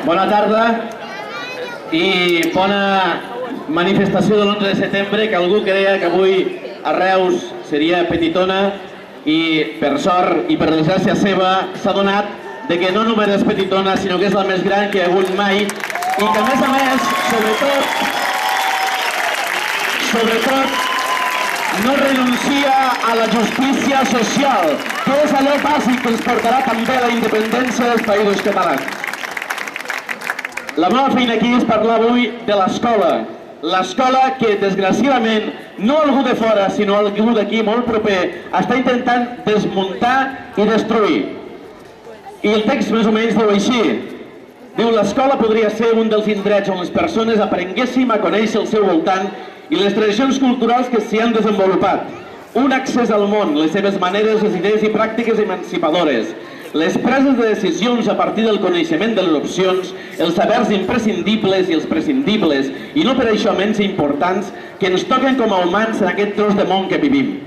Bona tarda i bona manifestació de l'11 de setembre, que algú creia que avui a Reus seria petitona i per sort i per desgràcia seva s'ha donat de que no només és petitona, sinó que és la més gran que hi ha hagut mai i que a més, sobretot, no renuncia a la justícia social, que és allò bàsic que ens portarà també a la independència dels països catalans. La meva feina aquí és parlar avui de l'escola. L'escola que, desgraciadament, no algú de fora, sinó algú d'aquí molt proper, està intentant desmuntar i destruir. I el text més o menys diu així. Diu, l'escola podria ser un dels indrets on les persones aprenguéssim a conèixer el seu voltant i les tradicions culturals que s'hi han desenvolupat. Un accés al món, les seves maneres, les idees i pràctiques emancipadores, les preses de decisions a partir del coneixement de les opcions, els sabers imprescindibles i els prescindibles, i no per això menys importants, que ens toquen com a humans en aquest tros de món que vivim.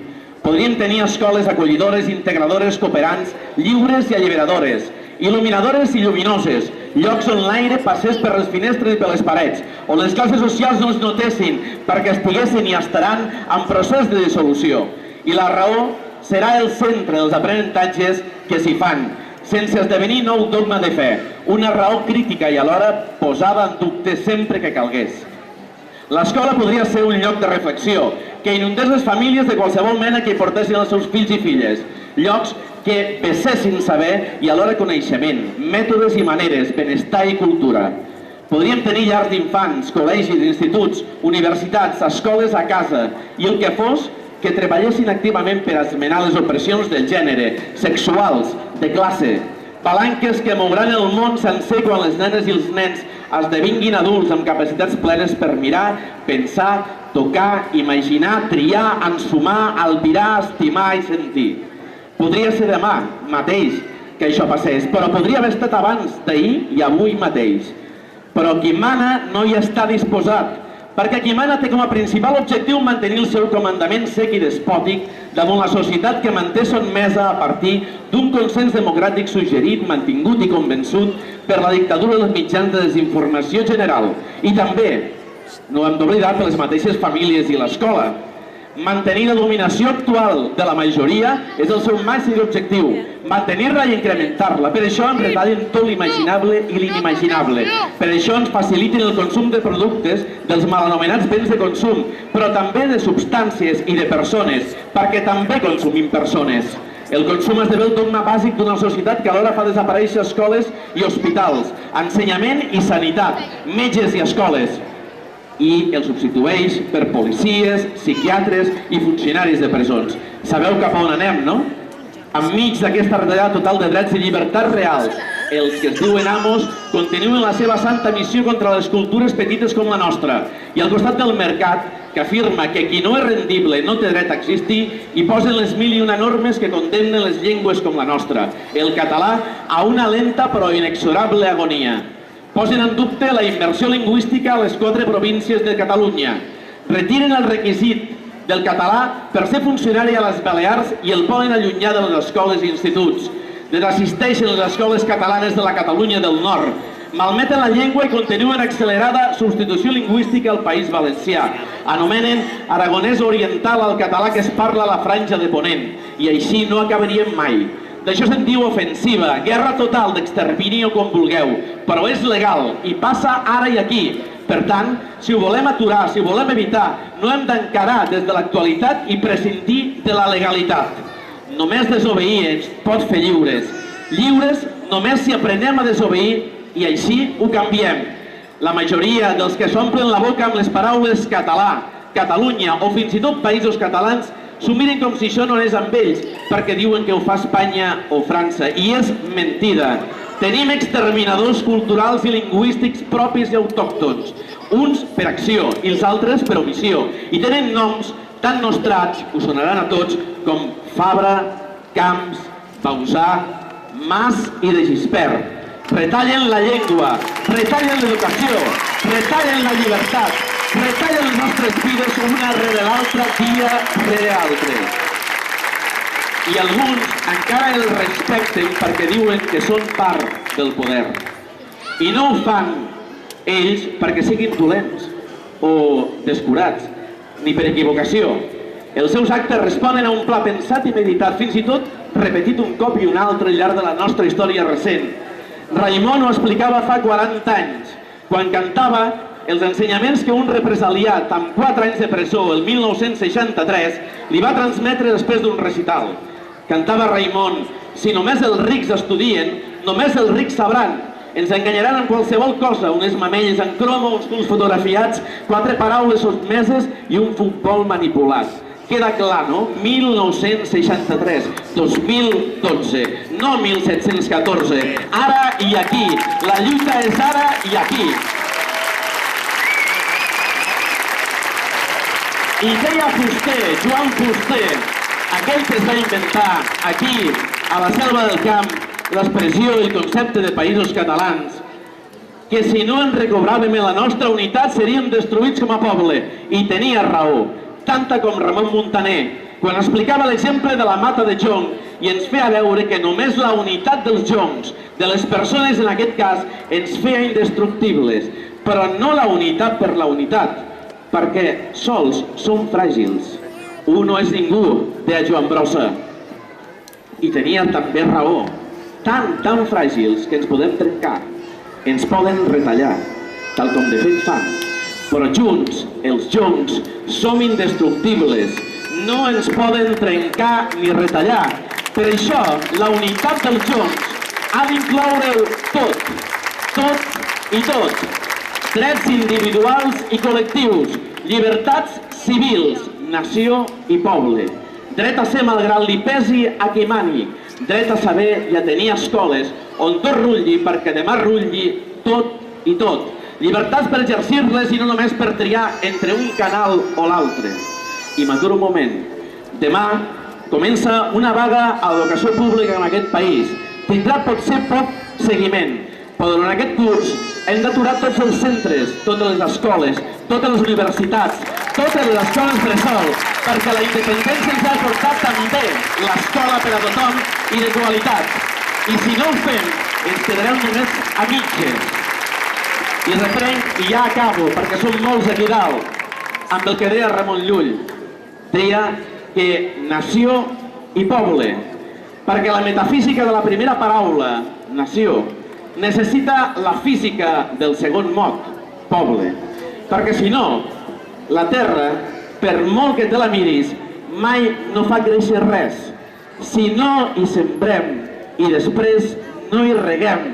Podríem tenir escoles acollidores, integradores, cooperants, lliures i alliberadores, il·luminadores i lluminoses, llocs on l'aire passés per les finestres i per les parets, on les classes socials no es notessin perquè estiguessin i estaran en procés de dissolució. I la raó serà el centre dels aprenentatges que s'hi fan, sense esdevenir nou dogma de fe, una raó crítica i alhora posada en dubte sempre que calgués. L'escola podria ser un lloc de reflexió, que inundés les famílies de qualsevol mena que hi portessin els seus fills i filles, llocs que vessessin saber i alhora coneixement, mètodes i maneres, benestar i cultura. Podríem tenir llars d'infants, col·legis, instituts, universitats, escoles a casa i el que fos que treballessin activament per esmenar les opressions del gènere, sexuals, de classe, palanques que mouran el món sencer quan les nenes i els nens esdevinguin adults amb capacitats plenes per mirar, pensar, tocar, imaginar, triar, ensumar, albirar, estimar i sentir. Podria ser demà mateix que això passés, però podria haver estat abans d'ahir i avui mateix. Però qui mana no hi està disposat, perquè qui mana té com a principal objectiu mantenir el seu comandament sec i despòtic damunt la societat que manté sotmesa a partir d'un consens democràtic suggerit, mantingut i convençut per la dictadura dels mitjans de desinformació general. I també, no hem d'oblidar, per les mateixes famílies i l'escola. Mantenir la dominació actual de la majoria és el seu màxim objectiu, mantenir-la i incrementar-la. Per això ens retallen tot l'imaginable i l'inimaginable. Per això ens faciliten el consum de productes dels mal anomenats béns de consum, però també de substàncies i de persones, perquè també consumim persones. El consum esdevé el dogma bàsic d'una societat que alhora fa desaparèixer escoles i hospitals, ensenyament i sanitat, metges i escoles, i els substitueix per policies, psiquiatres i funcionaris de presons. Sabeu cap a on anem, no? Enmig d'aquesta retallada total de drets i llibertats reals, els que es diuen amos continuen la seva santa missió contra les cultures petites com la nostra i al costat del mercat, que afirma que qui no és rendible no té dret a existir, i posen les 1001 normes que condemnen les llengües com la nostra, el català, a una lenta però inexorable agonia. Posen en dubte la immersió lingüística a les 4 províncies de Catalunya. Retiren el requisit del català per ser funcionari a les Balears i el volen allunyar de les escoles i instituts. Desassisteixen les escoles catalanes de la Catalunya del Nord. Malmeten la llengua i continuen accelerada substitució lingüística al País Valencià. Anomenen aragonès oriental al català que es parla a la franja de Ponent. I així no acabaríem mai. D'això se'n diu ofensiva, guerra total, d'extermini o com vulgueu, però és legal i passa ara i aquí. Per tant, si ho volem aturar, si ho volem evitar, no hem d'encarar des de l'actualitat i prescindir de la legalitat. Només desobeir ens pot fer lliures. Lliures només si aprenem a desobeir i així ho canviem. La majoria dels que s'omplen la boca amb les paraules català, Catalunya o fins i tot països catalans s'ho miren com si això no anés amb ells, perquè diuen que ho fa Espanya o França, i és mentida. Tenim exterminadors culturals i lingüístics propis i autòctons, uns per acció i els altres per omissió, i tenen noms tan nostrats, us sonaran a tots, com Fabra, Camps, Bausà, Mas i de Gispert. Retallen la llengua, retallen l'educació, retallen la llibertat, retallen les nostres vides una rere l'altra, dia rere altre. I alguns encara el respecten perquè diuen que són part del poder. I no ho fan ells perquè siguin dolents o descurats, ni per equivocació. Els seus actes responen a un pla pensat i meditat, fins i tot repetit un cop i un altre al llarg de la nostra història recent. Raimon ho explicava fa 40 anys, quan cantava els ensenyaments que un represaliat amb 4 anys de presó, el 1963, li va transmetre després d'un recital. Cantava Raimon: si només els rics estudien, només els rics sabran. Ens enganyaran amb qualsevol cosa, unes mamelles en croma, uns culs fotografiats, 4 paraules sotmeses i un futbol manipulat. Queda clar, no? 1963, 2012, no 1714. Ara i aquí. La lluita és ara i aquí. I deia Fuster, Joan Fuster, aquell que es va inventar aquí, a la Selva del Camp, l'expressió i el concepte de països catalans, que si no en recobràvem la nostra unitat seríem destruïts com a poble. I tenia raó, tanta com Ramon Muntaner, quan explicava l'exemple de la mata de jonc i ens feia veure que només la unitat dels joncs, de les persones en aquest cas, ens feia indestructibles, però no la unitat per la unitat, perquè sols som fràgils. Un no és ningú, deia Joan Brossa. I tenia també raó. Tan fràgils que ens podem trencar, ens poden retallar, tal com de fet fan. Però junts, els joncs, som indestructibles, no ens poden trencar ni retallar. Per això, la unitat dels joncs ha d'incloure tot, tot i tot. Drets individuals i col·lectius, llibertats civils, nació i poble. Dret a ser malgrat li pesi a qui mani, dret a saber i a tenir escoles on tot rutlli perquè demà rutlli tot i tot. Llibertats per exercir-les i no només per triar entre un canal o l'altre. I m'aturo un moment. Demà comença una vaga a l'educació pública en aquest país. Tindrà potser poc seguiment, però durant aquest curs hem d'aturar tots els centres, totes les escoles, totes les universitats, totes les escoles bressol, perquè la independència ens ha de portar també l'escola per a tothom i de qualitat. I si no ho fem, ens quedarem només a mitges. I reprenc, i ja acabo, perquè som molts aquí dalt, amb el que deia Ramon Llull. Deia que nació i poble, perquè la metafísica de la primera paraula, nació, necessita la física del segon mot, poble. Perquè si no, la terra, per molt que te la miris, mai no fa créixer res. Si no hi sembrem i després no hi reguem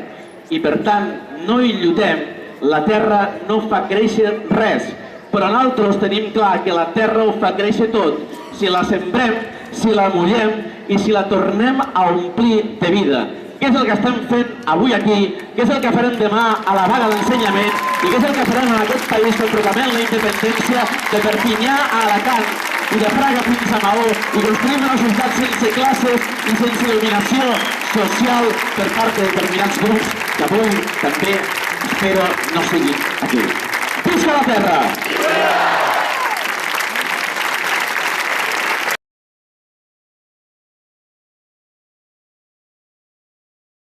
i per tant no hi lluitem, la terra no fa créixer res. Però nosaltres tenim clar que la terra ho fa créixer tot, si la sembrem, si la mullem i si la tornem a omplir de vida. Què és el que estem fent avui aquí, què és el que farem demà a la vaga d'ensenyament i què és el que farem en aquest país que proclamem la independència de Perpinyà a Alacant i de Praga fins a Maó i construïm una societat sense classes i sense dominació social per part de determinats grups que avui també espero no siguin aquí. Visca la terra!